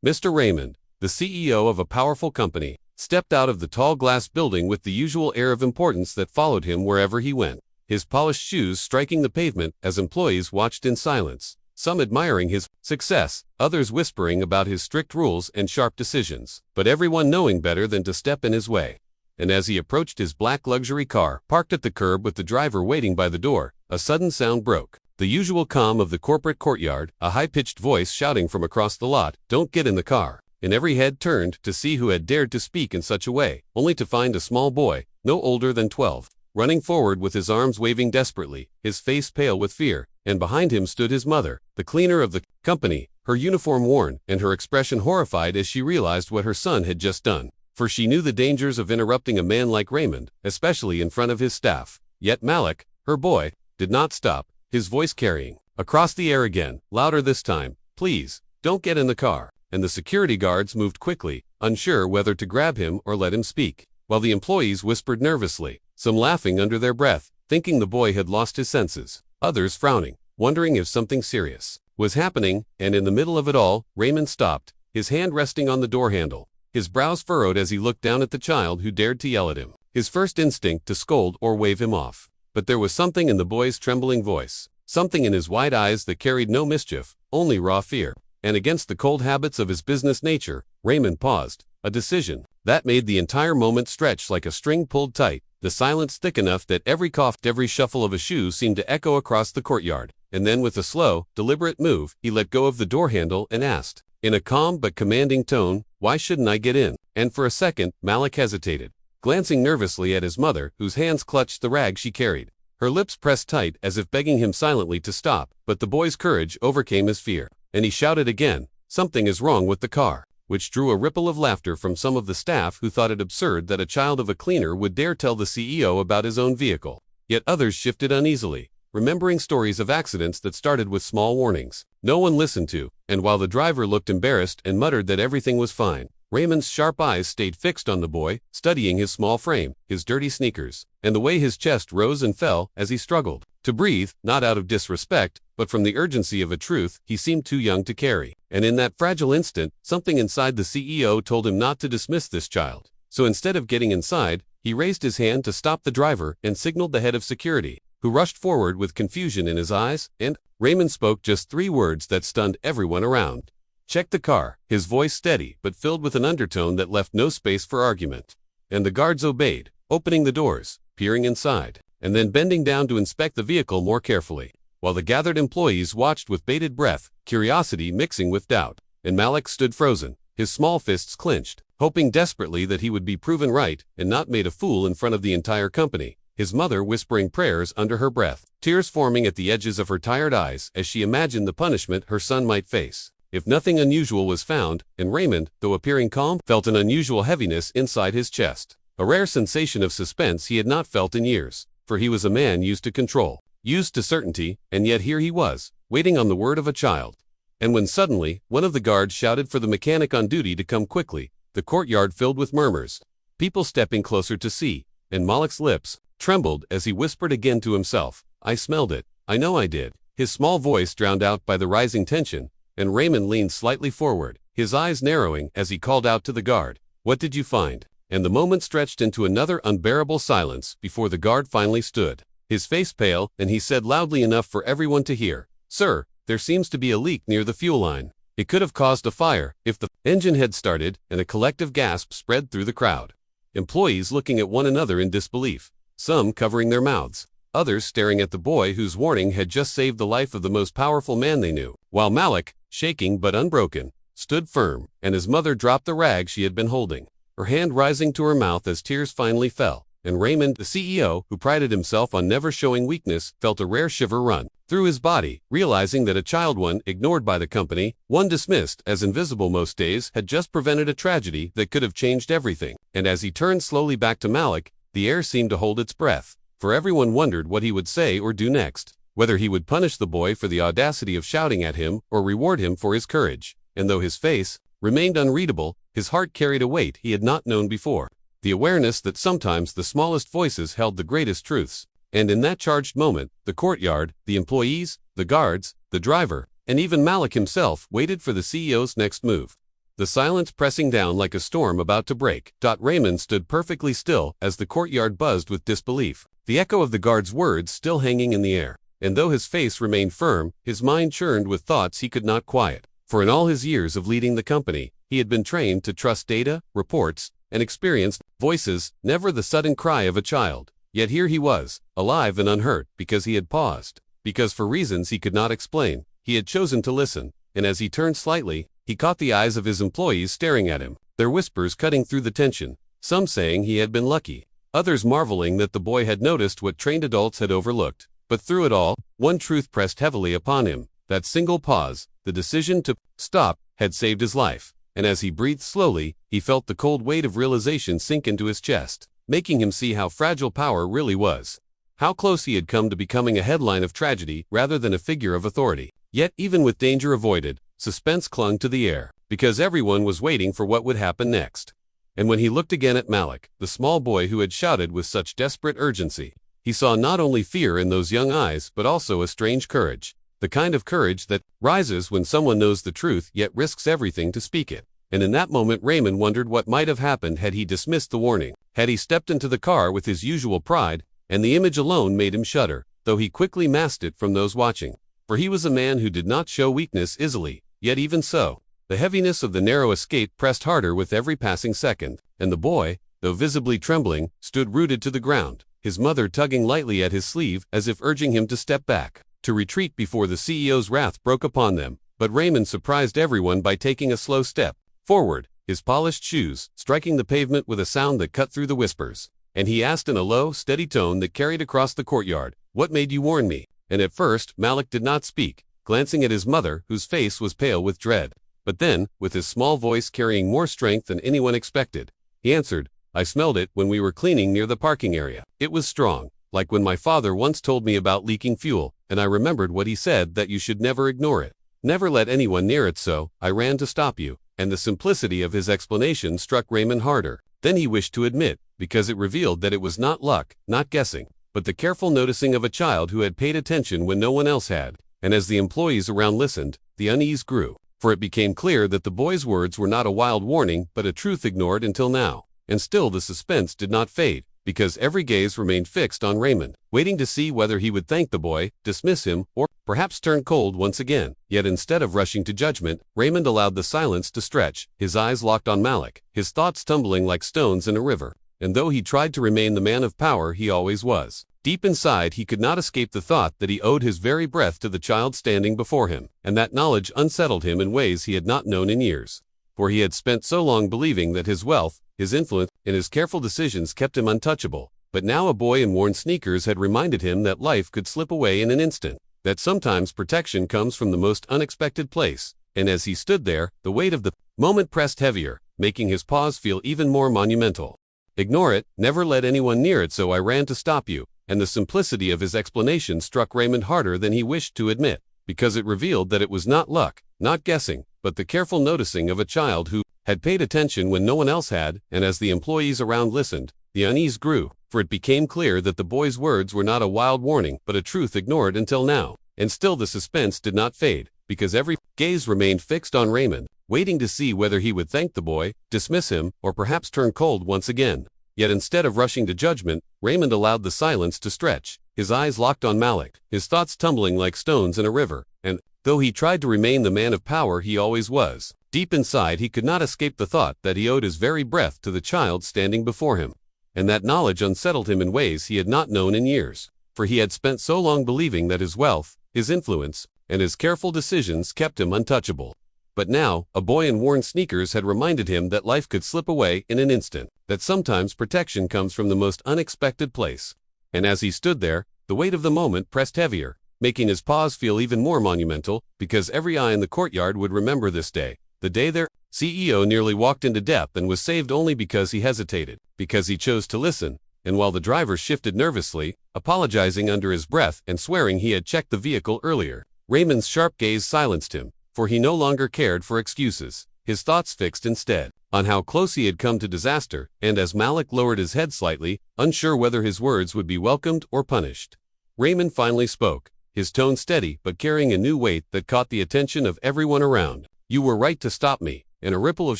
Mr. Raymond, the CEO of a powerful company, stepped out of the tall glass building with the usual air of importance that followed him wherever he went, his polished shoes striking the pavement as employees watched in silence, some admiring his success, others whispering about his strict rules and sharp decisions, but everyone knowing better than to step in his way. And as he approached his black luxury car, parked at the curb with the driver waiting by the door, a sudden sound broke. The usual calm of the corporate courtyard, a high-pitched voice shouting from across the lot, "Don't get in the car." And every head turned to see who had dared to speak in such a way, only to find a small boy, no older than 12, running forward with his arms waving desperately, his face pale with fear, and behind him stood his mother, the cleaner of the company, her uniform worn, and her expression horrified as she realized what her son had just done. For she knew the dangers of interrupting a man like Raymond, especially in front of his staff. Yet Malik, her boy, did not stop, his voice carrying across the air again, louder this time, "Please, don't get in the car." And the security guards moved quickly, unsure whether to grab him or let him speak, while the employees whispered nervously, some laughing under their breath, thinking the boy had lost his senses, others frowning, wondering if something serious was happening. And in the middle of it all, Raymond stopped, his hand resting on the door handle, his brows furrowed as he looked down at the child who dared to yell at him, his first instinct to scold or wave him off. But there was something in the boy's trembling voice, something in his wide eyes that carried no mischief, only raw fear. And against the cold habits of his business nature, Raymond paused, a decision that made the entire moment stretch like a string pulled tight, the silence thick enough that every cough, every shuffle of a shoe seemed to echo across the courtyard. And then with a slow, deliberate move, he let go of the door handle and asked, in a calm but commanding tone, "Why shouldn't I get in?" And for a second, Malik hesitated, glancing nervously at his mother, whose hands clutched the rag she carried. Her lips pressed tight as if begging him silently to stop, but the boy's courage overcame his fear, and he shouted again, "Something is wrong with the car," which drew a ripple of laughter from some of the staff who thought it absurd that a child of a cleaner would dare tell the CEO about his own vehicle. Yet others shifted uneasily, remembering stories of accidents that started with small warnings no one listened to, and while the driver looked embarrassed and muttered that everything was fine, Raymond's sharp eyes stayed fixed on the boy, studying his small frame, his dirty sneakers, and the way his chest rose and fell as he struggled to breathe, not out of disrespect, but from the urgency of a truth he seemed too young to carry. And in that fragile instant, something inside the CEO told him not to dismiss this child. So instead of getting inside, he raised his hand to stop the driver and signaled the head of security, who rushed forward with confusion in his eyes, and Raymond spoke just 3 words that stunned everyone around. "Check the car," his voice steady but filled with an undertone that left no space for argument. And the guards obeyed, opening the doors, peering inside, and then bending down to inspect the vehicle more carefully, while the gathered employees watched with bated breath, curiosity mixing with doubt. And Malik stood frozen, his small fists clenched, hoping desperately that he would be proven right and not made a fool in front of the entire company, his mother whispering prayers under her breath, tears forming at the edges of her tired eyes as she imagined the punishment her son might face if nothing unusual was found. And Raymond, though appearing calm, felt an unusual heaviness inside his chest, a rare sensation of suspense he had not felt in years, for he was a man used to control, used to certainty, and yet here he was, waiting on the word of a child. And when suddenly, one of the guards shouted for the mechanic on duty to come quickly, the courtyard filled with murmurs, people stepping closer to see, and Malik's lips trembled as he whispered again to himself, "I smelled it, I know I did," his small voice drowned out by the rising tension. And Raymond leaned slightly forward, his eyes narrowing as he called out to the guard, "What did you find?" And the moment stretched into another unbearable silence before the guard finally stood, his face pale, and he said loudly enough for everyone to hear, "Sir, there seems to be a leak near the fuel line. It could have caused a fire if the engine had started," and a collective gasp spread through the crowd. Employees looking at one another in disbelief, some covering their mouths, others staring at the boy whose warning had just saved the life of the most powerful man they knew, while Malik, shaking but unbroken, stood firm, and his mother dropped the rag she had been holding, her hand rising to her mouth as tears finally fell. And Raymond, the CEO, who prided himself on never showing weakness, felt a rare shiver run through his body, realizing that a child, one ignored by the company, one dismissed as invisible most days, had just prevented a tragedy that could have changed everything. And as he turned slowly back to Malik, the air seemed to hold its breath, for everyone wondered what he would say or do next, whether he would punish the boy for the audacity of shouting at him or reward him for his courage. And though his face remained unreadable, his heart carried a weight he had not known before, the awareness that sometimes the smallest voices held the greatest truths. And in that charged moment, the courtyard, the employees, the guards, the driver, and even Malik himself waited for the CEO's next move. the silence pressing down like a storm about to break. Raymond stood perfectly still as the courtyard buzzed with disbelief, the echo of the guard's words still hanging in the air. And though his face remained firm, his mind churned with thoughts he could not quiet. For in all his years of leading the company, he had been trained to trust data, reports, and experienced voices, never the sudden cry of a child. Yet here he was, alive and unhurt, because he had paused. Because for reasons he could not explain, he had chosen to listen. And as he turned slightly, he caught the eyes of his employees staring at him, their whispers cutting through the tension, some saying he had been lucky, others marveling that the boy had noticed what trained adults had overlooked. But through it all, one truth pressed heavily upon him. That single pause, the decision to stop, had saved his life. And as he breathed slowly, he felt the cold weight of realization sink into his chest, making him see how fragile power really was. How close he had come to becoming a headline of tragedy rather than a figure of authority. Yet, even with danger avoided, suspense clung to the air, because everyone was waiting for what would happen next. And when he looked again at Malik, the small boy who had shouted with such desperate urgency, he saw not only fear in those young eyes but also a strange courage. The kind of courage that rises when someone knows the truth yet risks everything to speak it. And in that moment Raymond wondered what might have happened had he dismissed the warning, had he stepped into the car with his usual pride, and the image alone made him shudder, though he quickly masked it from those watching. For he was a man who did not show weakness easily, yet even so, the heaviness of the narrow escape pressed harder with every passing second, and the boy, though visibly trembling, stood rooted to the ground, his mother tugging lightly at his sleeve as if urging him to step back, to retreat before the CEO's wrath broke upon them. But Raymond surprised everyone by taking a slow step forward, his polished shoes striking the pavement with a sound that cut through the whispers. And he asked in a low, steady tone that carried across the courtyard, "What made you warn me?" And at first, Malik did not speak, glancing at his mother, whose face was pale with dread. But then, with his small voice carrying more strength than anyone expected, he answered, "I smelled it when we were cleaning near the parking area. It was strong, like when my father once told me about leaking fuel, and I remembered what he said, that you should never ignore it. Never let anyone near it, so I ran to stop you." And the simplicity of his explanation struck Raymond harder than he wished to admit, because it revealed that it was not luck, not guessing, but the careful noticing of a child who had paid attention when no one else had. And as the employees around listened, the unease grew, for it became clear that the boy's words were not a wild warning but a truth ignored until now. And still the suspense did not fade, because every gaze remained fixed on Raymond, waiting to see whether he would thank the boy, dismiss him, or perhaps turn cold once again. Yet instead of rushing to judgment, Raymond allowed the silence to stretch, his eyes locked on Malik, his thoughts tumbling like stones in a river. And though he tried to remain the man of power he always was, deep inside he could not escape the thought that he owed his very breath to the child standing before him, and that knowledge unsettled him in ways he had not known in years. For he had spent so long believing that his wealth, his influence, and his careful decisions kept him untouchable. But now a boy in worn sneakers had reminded him that life could slip away in an instant, that sometimes protection comes from the most unexpected place. And as he stood there, the weight of the moment pressed heavier, making his pause feel even more monumental. "Ignore it, never let anyone near it, so I ran to stop you." And the simplicity of his explanation struck Raymond harder than he wished to admit, because it revealed that it was not luck, not guessing, but the careful noticing of a child who had paid attention when no one else had. And as the employees around listened, the unease grew, for it became clear that the boy's words were not a wild warning but a truth ignored until now. And still the suspense did not fade, because every gaze remained fixed on Raymond, waiting to see whether he would thank the boy, dismiss him, or perhaps turn cold once again. Yet instead of rushing to judgment, Raymond allowed the silence to stretch, his eyes locked on Malik, his thoughts tumbling like stones in a river. And though he tried to remain the man of power he always was, deep inside he could not escape the thought that he owed his very breath to the child standing before him. And that knowledge unsettled him in ways he had not known in years, for he had spent so long believing that his wealth, his influence, and his careful decisions kept him untouchable. But now, a boy in worn sneakers had reminded him that life could slip away in an instant, that sometimes protection comes from the most unexpected place. And as he stood there, the weight of the moment pressed heavier, making his pause feel even more monumental, because every eye in the courtyard would remember this day, the day their CEO nearly walked into death and was saved only because he hesitated, because he chose to listen. And while the driver shifted nervously, apologizing under his breath and swearing he had checked the vehicle earlier, Raymond's sharp gaze silenced him, for he no longer cared for excuses. His thoughts fixed instead on how close he had come to disaster. And as Malik lowered his head slightly, unsure whether his words would be welcomed or punished, Raymond finally spoke, his tone steady but carrying a new weight that caught the attention of everyone around. "You were right to stop me. and a ripple of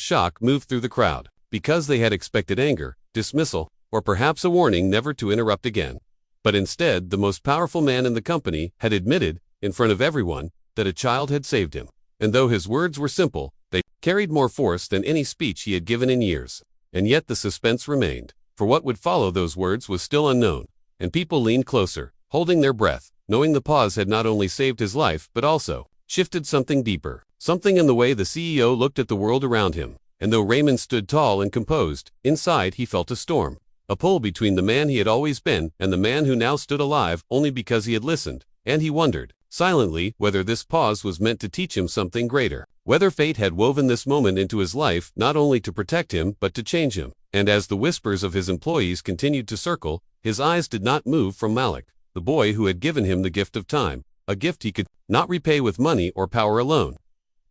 shock moved through the crowd, because they had expected anger, dismissal, or perhaps a warning never to interrupt again. But instead, the most powerful man in the company had admitted, in front of everyone, that a child had saved him. And though his words were simple, they carried more force than any speech he had given in years. And yet the suspense remained, for what would follow those words was still unknown, and people leaned closer, holding their breath, knowing the pause had not only saved his life but also shifted something deeper, something in the way the CEO looked at the world around him. And though Raymond stood tall and composed, inside he felt a storm, a pull between the man he had always been and the man who now stood alive only because he had listened, and he wondered, silently, whether this pause was meant to teach him something greater, whether fate had woven this moment into his life not only to protect him but to change him. And as the whispers of his employees continued to circle, his eyes did not move from Malik, the boy who had given him the gift of time, a gift he could not repay with money or power alone.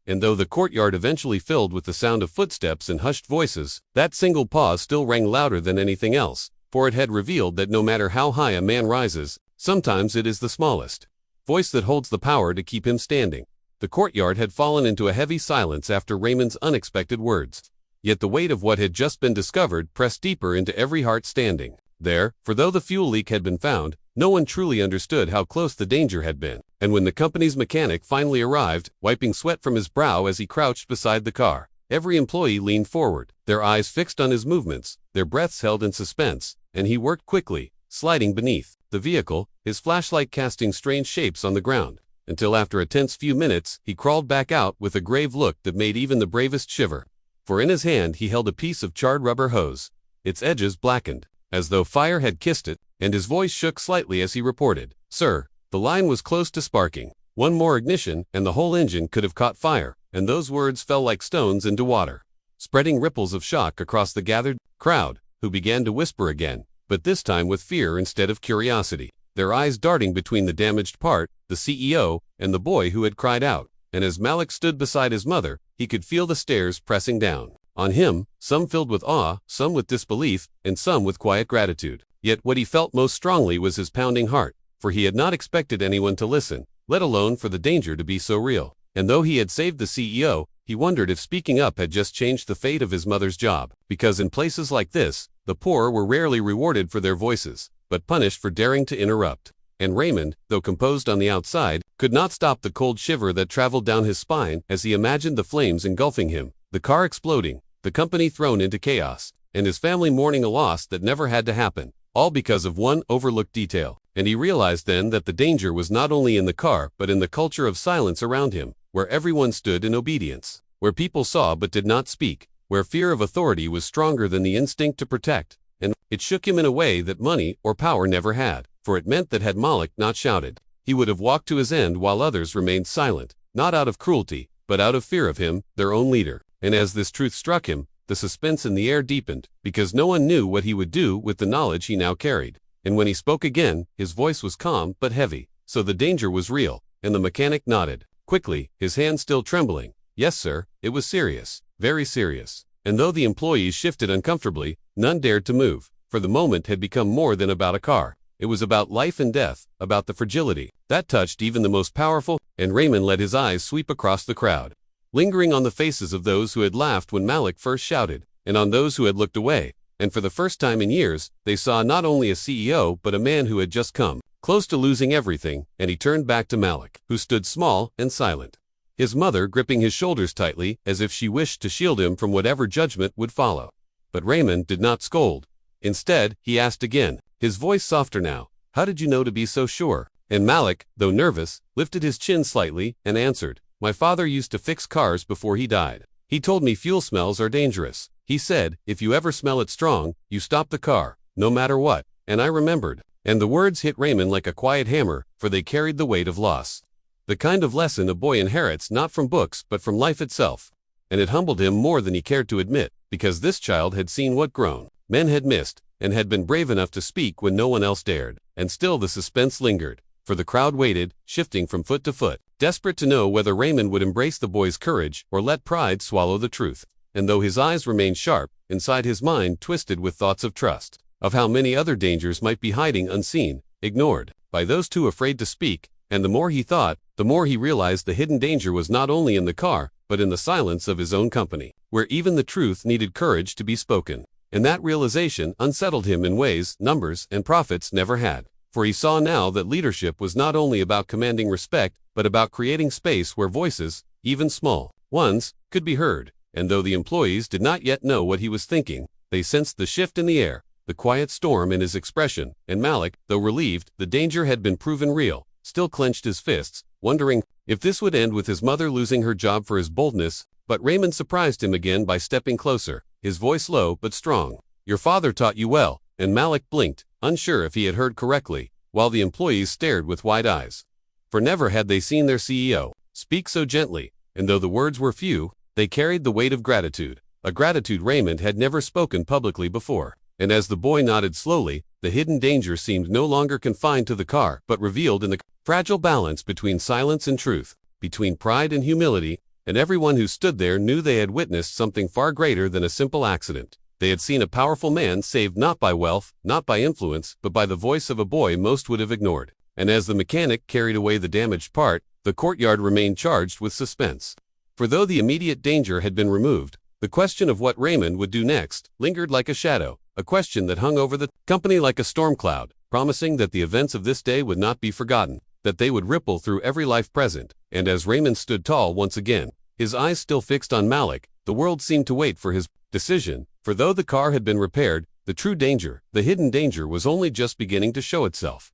And though the courtyard eventually filled with the sound of footsteps and hushed voices, that single pause still rang louder than anything else, for it had revealed that no matter how high a man rises, sometimes it is the smallest voice that holds the power to keep him standing. The courtyard had fallen into a heavy silence after Raymond's unexpected words. Yet the weight of what had just been discovered pressed deeper into every heart standing there, for though the fuel leak had been found, no one truly understood how close the danger had been. And when the company's mechanic finally arrived, wiping sweat from his brow as he crouched beside the car, every employee leaned forward, their eyes fixed on his movements, their breaths held in suspense, and he worked quickly, sliding beneath the vehicle, his flashlight casting strange shapes on the ground, until after a tense few minutes, he crawled back out with a grave look that made even the bravest shiver. For in his hand he held a piece of charred rubber hose, its edges blackened, as though fire had kissed it, and his voice shook slightly as he reported, "Sir, the line was close to sparking. One more ignition and the whole engine could have caught fire," and those words fell like stones into water, spreading ripples of shock across the gathered crowd, who began to whisper again, but this time with fear instead of curiosity, their eyes darting between the damaged part, the CEO, and the boy who had cried out. And as Malik stood beside his mother, he could feel the stares pressing down on him, some filled with awe, some with disbelief, and some with quiet gratitude. Yet what he felt most strongly was his pounding heart, for he had not expected anyone to listen, let alone for the danger to be so real. And though he had saved the CEO, he wondered if speaking up had just changed the fate of his mother's job, because in places like this, the poor were rarely rewarded for their voices, but punished for daring to interrupt. And Raymond, though composed on the outside, could not stop the cold shiver that traveled down his spine as he imagined the flames engulfing him, the car exploding, the company thrown into chaos, and his family mourning a loss that never had to happen, all because of one overlooked detail. And he realized then that the danger was not only in the car but in the culture of silence around him, where everyone stood in obedience, where people saw but did not speak, where fear of authority was stronger than the instinct to protect. And it shook him in a way that money or power never had, for it meant that had Malik not shouted, he would have walked to his end while others remained silent, not out of cruelty, but out of fear of him, their own leader. And as this truth struck him, the suspense in the air deepened, because no one knew what he would do with the knowledge he now carried. And when he spoke again, his voice was calm but heavy, so the danger was real, and the mechanic nodded, quickly, his hand still trembling. "Yes, sir, it was serious, very serious." And though the employees shifted uncomfortably, none dared to move, for the moment had become more than about a car. It was about life and death, about the fragility that touched even the most powerful, and Raymond let his eyes sweep across the crowd, lingering on the faces of those who had laughed when Malik first shouted, and on those who had looked away. And for the first time in years, they saw not only a CEO but a man who had just come close to losing everything, and he turned back to Malik, who stood small and silent, his mother gripping his shoulders tightly as if she wished to shield him from whatever judgment would follow. But Raymond did not scold. Instead, he asked again, his voice softer now, "How did you know to be so sure?" And Malik, though nervous, lifted his chin slightly and answered, "My father used to fix cars before he died. He told me fuel smells are dangerous. He said, if you ever smell it strong, you stop the car, no matter what." And I remembered. And the words hit Raymond like a quiet hammer, for they carried the weight of loss. The kind of lesson a boy inherits not from books but from life itself. And it humbled him more than he cared to admit, because this child had seen what grown men had missed, and had been brave enough to speak when no one else dared. And still the suspense lingered, for the crowd waited, shifting from foot to foot, desperate to know whether Raymond would embrace the boy's courage or let pride swallow the truth. And though his eyes remained sharp, inside his mind twisted with thoughts of trust, of how many other dangers might be hiding unseen, ignored, by those too afraid to speak. And the more he thought, the more he realized the hidden danger was not only in the car, but in the silence of his own company, where even the truth needed courage to be spoken. And that realization unsettled him in ways numbers and profits never had. For he saw now that leadership was not only about commanding respect, but about creating space where voices, even small ones, could be heard. And though the employees did not yet know what he was thinking, they sensed the shift in the air, the quiet storm in his expression, and Malik, though relieved the danger had been proven real, still clenched his fists, wondering if this would end with his mother losing her job for his boldness. But Raymond surprised him again by stepping closer, his voice low but strong. "Your father taught you well," and Malik blinked, unsure if he had heard correctly, while the employees stared with wide eyes. For never had they seen their CEO speak so gently, and though the words were few, they carried the weight of gratitude, a gratitude Raymond had never spoken publicly before. And as the boy nodded slowly, the hidden danger seemed no longer confined to the car, but revealed in the fragile balance between silence and truth, between pride and humility, and everyone who stood there knew they had witnessed something far greater than a simple accident. They had seen a powerful man saved not by wealth, not by influence, but by the voice of a boy most would have ignored. And as the mechanic carried away the damaged part, the courtyard remained charged with suspense. For though the immediate danger had been removed, the question of what Raymond would do next lingered like a shadow, a question that hung over the company like a storm cloud, promising that the events of this day would not be forgotten, that they would ripple through every life present. And as Raymond stood tall once again, his eyes still fixed on Malik, the world seemed to wait for his decision. For though the car had been repaired, the true danger, the hidden danger, was only just beginning to show itself.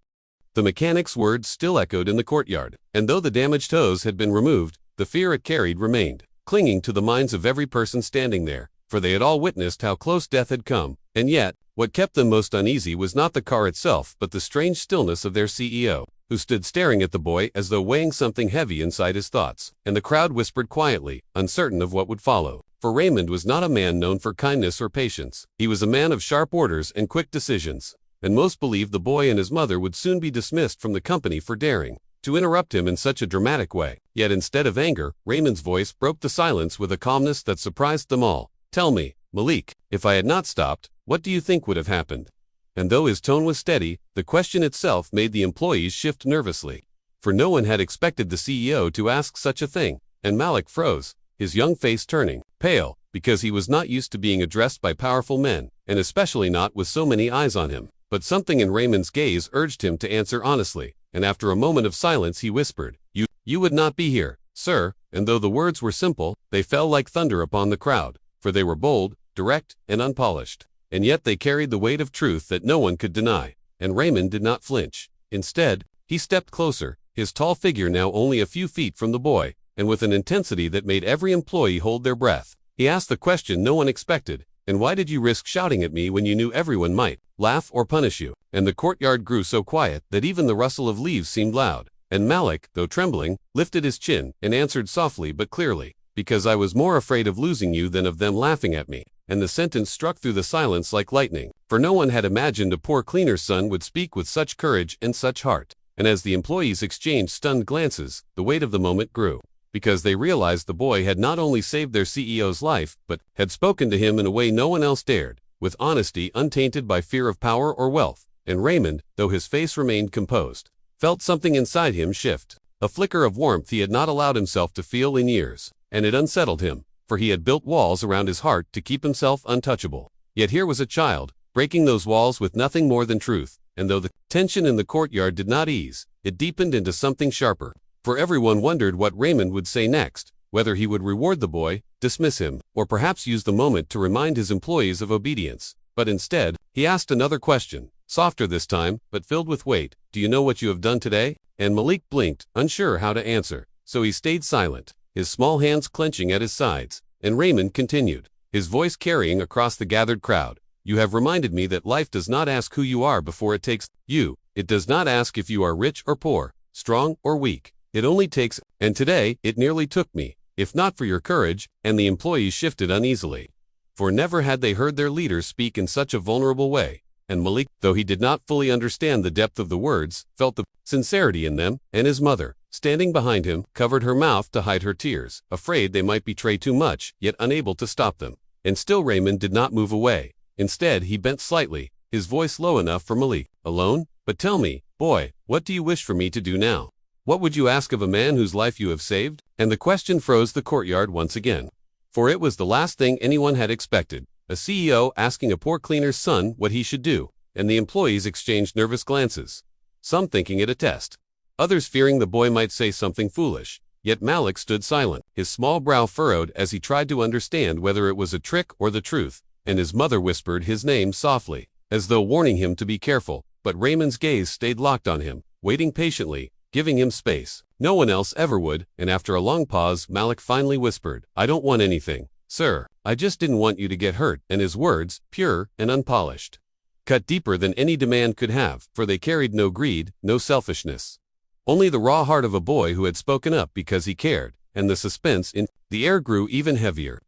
The mechanic's words still echoed in the courtyard, and though the damaged hose had been removed, the fear it carried remained, clinging to the minds of every person standing there, for they had all witnessed how close death had come. And yet, what kept them most uneasy was not the car itself, but the strange stillness of their CEO, who stood staring at the boy as though weighing something heavy inside his thoughts. And the crowd whispered quietly, uncertain of what would follow. For Raymond was not a man known for kindness or patience. He was a man of sharp orders and quick decisions. And most believed the boy and his mother would soon be dismissed from the company for daring to interrupt him in such a dramatic way. Yet instead of anger, Raymond's voice broke the silence with a calmness that surprised them all. "Tell me, Malik, if I had not stopped, what do you think would have happened?" And though his tone was steady, the question itself made the employees shift nervously. For no one had expected the CEO to ask such a thing, and Malik froze, his young face turning pale, because he was not used to being addressed by powerful men, and especially not with so many eyes on him. But something in Raymond's gaze urged him to answer honestly, and after a moment of silence he whispered, You would not be here, sir." And though the words were simple, they fell like thunder upon the crowd, for they were bold, direct, and unpolished. And yet they carried the weight of truth that no one could deny. And Raymond did not flinch. Instead, he stepped closer, his tall figure now only a few feet from the boy, and with an intensity that made every employee hold their breath, he asked the question no one expected, "And why did you risk shouting at me when you knew everyone might laugh or punish you?" And the courtyard grew so quiet that even the rustle of leaves seemed loud. And Malik, though trembling, lifted his chin and answered softly but clearly, "Because I was more afraid of losing you than of them laughing at me." And the sentence struck through the silence like lightning, for no one had imagined a poor cleaner's son would speak with such courage and such heart. And as the employees exchanged stunned glances, the weight of the moment grew, because they realized the boy had not only saved their CEO's life, but had spoken to him in a way no one else dared, with honesty untainted by fear of power or wealth. And Raymond, though his face remained composed, felt something inside him shift, a flicker of warmth he had not allowed himself to feel in years, and it unsettled him, for he had built walls around his heart to keep himself untouchable. Yet here was a child, breaking those walls with nothing more than truth, and though the tension in the courtyard did not ease, it deepened into something sharper. For everyone wondered what Raymond would say next, whether he would reward the boy, dismiss him, or perhaps use the moment to remind his employees of obedience. But instead, he asked another question, softer this time, but filled with weight. "Do you know what you have done today?" And Malik blinked, unsure how to answer. So he stayed silent, his small hands clenching at his sides. And Raymond continued, his voice carrying across the gathered crowd. "You have reminded me that life does not ask who you are before it takes you. It does not ask if you are rich or poor, strong or weak. It only takes, and today it nearly took me, if not for your courage." And the employees shifted uneasily, for never had they heard their leader speak in such a vulnerable way. And Malik, though he did not fully understand the depth of the words, felt the sincerity in them. And his mother, standing behind him, covered her mouth to hide her tears, afraid they might betray too much, yet unable to stop them. And still Raymond did not move away. Instead, he bent slightly, his voice low enough for Malik. "Alone? But tell me, boy, what do you wish for me to do now? What would you ask of a man whose life you have saved?" And the question froze the courtyard once again. For it was the last thing anyone had expected, a CEO asking a poor cleaner's son what he should do, and the employees exchanged nervous glances, some thinking it a test, others fearing the boy might say something foolish. Yet Malik stood silent, his small brow furrowed as he tried to understand whether it was a trick or the truth, and his mother whispered his name softly, as though warning him to be careful, but Raymond's gaze stayed locked on him, waiting patiently, giving him space. No one else ever would, and after a long pause, Malik finally whispered, "I don't want anything, sir. I just didn't want you to get hurt," and his words, pure and unpolished, cut deeper than any demand could have, for they carried no greed, no selfishness. Only the raw heart of a boy who had spoken up because he cared, and the suspense in the air grew even heavier.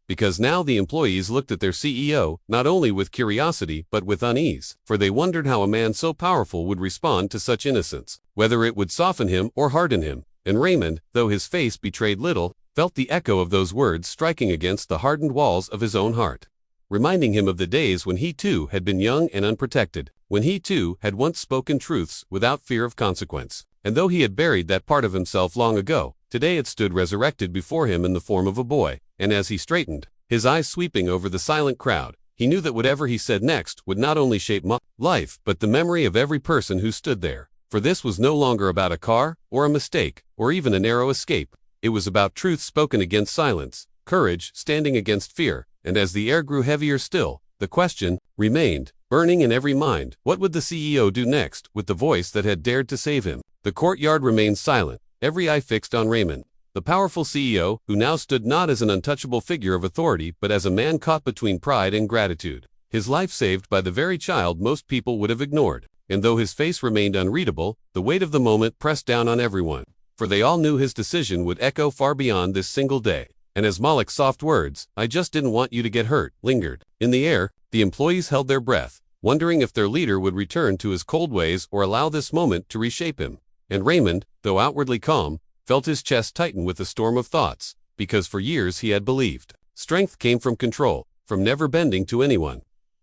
Because now the employees looked at their CEO, not only with curiosity but with unease, for they wondered how a man so powerful would respond to such innocence, whether it would soften him or harden him. And Raymond, though his face betrayed little, felt the echo of those words striking against the hardened walls of his own heart, reminding him of the days when he too had been young and unprotected, when he too had once spoken truths without fear of consequence. And though he had buried that part of himself long ago, today it stood resurrected before him in the form of a boy, and as he straightened, his eyes sweeping over the silent crowd, he knew that whatever he said next would not only shape life, but the memory of every person who stood there. For this was no longer about a car, or a mistake, or even a narrow escape. It was about truth spoken against silence, courage standing against fear, and as the air grew heavier still, the question remained, burning in every mind, what would the CEO do next with the voice that had dared to save him? The courtyard remained silent, every eye fixed on Raymond, the powerful CEO, who now stood not as an untouchable figure of authority but as a man caught between pride and gratitude, his life saved by the very child most people would have ignored. And though his face remained unreadable, the weight of the moment pressed down on everyone, for they all knew his decision would echo far beyond this single day. And as Malik's soft words, "I just didn't want you to get hurt," lingered in the air, the employees held their breath, wondering if their leader would return to his cold ways or allow this moment to reshape him. And Raymond, though outwardly calm, felt his chest tighten with a storm of thoughts, because for years he had believed strength came from control, from never bending to anyone.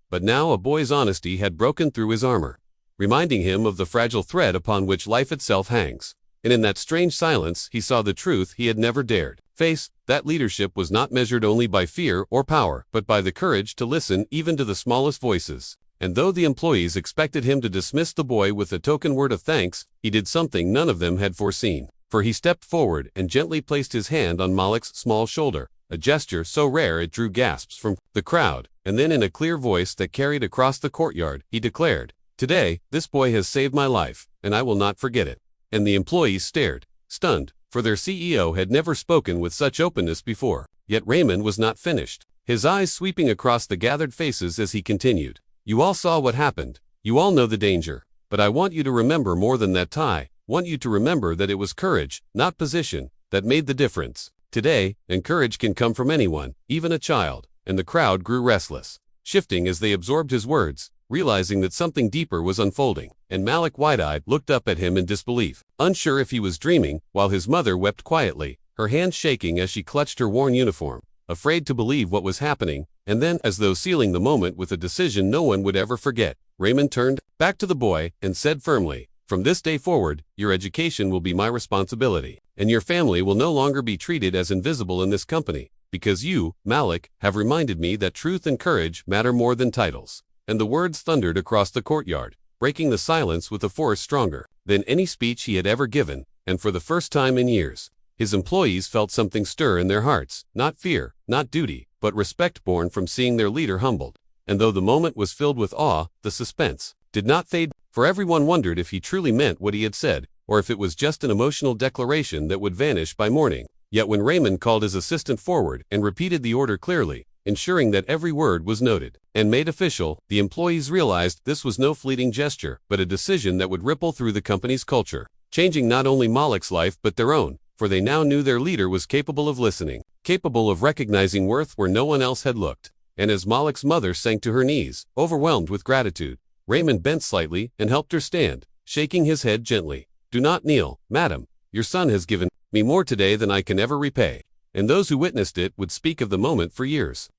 But now a boy's honesty had broken through his armor, reminding him of the fragile thread upon which life itself hangs. And in that strange silence he saw the truth he had never dared face, that leadership was not measured only by fear or power, but by the courage to listen even to the smallest voices. And though the employees expected him to dismiss the boy with a token word of thanks, he did something none of them had foreseen. For he stepped forward and gently placed his hand on Malik's small shoulder, a gesture so rare it drew gasps from the crowd, and then in a clear voice that carried across the courtyard, he declared, "Today, this boy has saved my life, and I will not forget it." And the employees stared, stunned, for their CEO had never spoken with such openness before. Yet Raymond was not finished, his eyes sweeping across the gathered faces as he continued. "You all saw what happened, you all know the danger, but I want you to remember more than that tie. Want you to remember that it was courage, not position, that made the difference today, and courage can come from anyone, even a child." And the crowd grew restless, shifting as they absorbed his words, realizing that something deeper was unfolding. And Malik, wide-eyed, looked up at him in disbelief, unsure if he was dreaming, while his mother wept quietly, her hands shaking as she clutched her worn uniform, afraid to believe what was happening. And then, as though sealing the moment with a decision no one would ever forget, Raymond turned back to the boy and said firmly, "From this day forward, your education will be my responsibility, and your family will no longer be treated as invisible in this company, because you, Malik, have reminded me that truth and courage matter more than titles." And the words thundered across the courtyard, breaking the silence with a force stronger than any speech he had ever given. And for the first time in years, his employees felt something stir in their hearts, not fear, not duty, but respect born from seeing their leader humbled. And though the moment was filled with awe, the suspense did not fade, for everyone wondered if he truly meant what he had said, or if it was just an emotional declaration that would vanish by morning. Yet when Raymond called his assistant forward and repeated the order clearly, ensuring that every word was noted and made official, the employees realized this was no fleeting gesture, but a decision that would ripple through the company's culture, changing not only Malik's life but their own, for they now knew their leader was capable of listening, capable of recognizing worth where no one else had looked. And as Malik's mother sank to her knees, overwhelmed with gratitude, Raymond bent slightly and helped her stand, shaking his head gently. "Do not kneel, madam. Your son has given me more today than I can ever repay." And those who witnessed it would speak of the moment for years.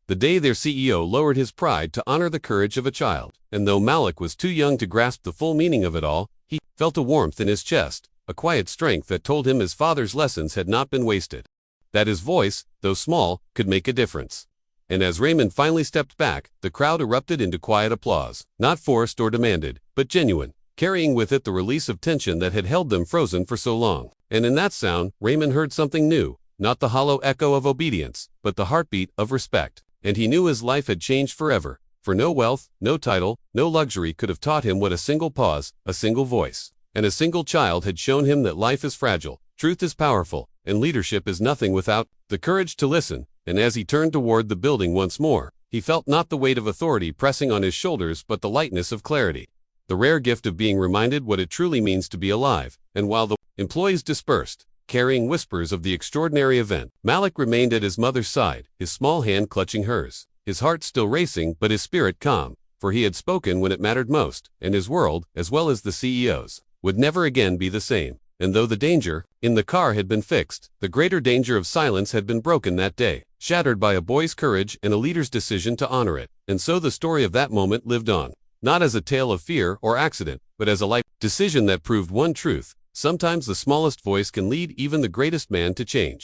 The day their CEO lowered his pride to honor the courage of a child. And though Malik was too young to grasp the full meaning of it all, he felt a warmth in his chest, a quiet strength that told him his father's lessons had not been wasted. That his voice, though small, could make a difference. And as Raymond finally stepped back, the crowd erupted into quiet applause, not forced or demanded, but genuine, carrying with it the release of tension that had held them frozen for so long. And in that sound, Raymond heard something new, not the hollow echo of obedience, but the heartbeat of respect. And he knew his life had changed forever, for no wealth, no title, no luxury could have taught him what a single pause, a single voice, and a single child had shown him: that life is fragile, truth is powerful, and leadership is nothing without the courage to listen. And as he turned toward the building once more, he felt not the weight of authority pressing on his shoulders, but the lightness of clarity, the rare gift of being reminded what it truly means to be alive. And while the employees dispersed, carrying whispers of the extraordinary event, Malik remained at his mother's side, his small hand clutching hers, his heart still racing but his spirit calm, for he had spoken when it mattered most, and his world, as well as the CEO's, would never again be the same. And though the danger in the car had been fixed, the greater danger of silence had been broken that day, shattered by a boy's courage and a leader's decision to honor it. And so the story of that moment lived on, not as a tale of fear or accident, but as a life decision that proved one truth: sometimes the smallest voice can lead even the greatest man to change.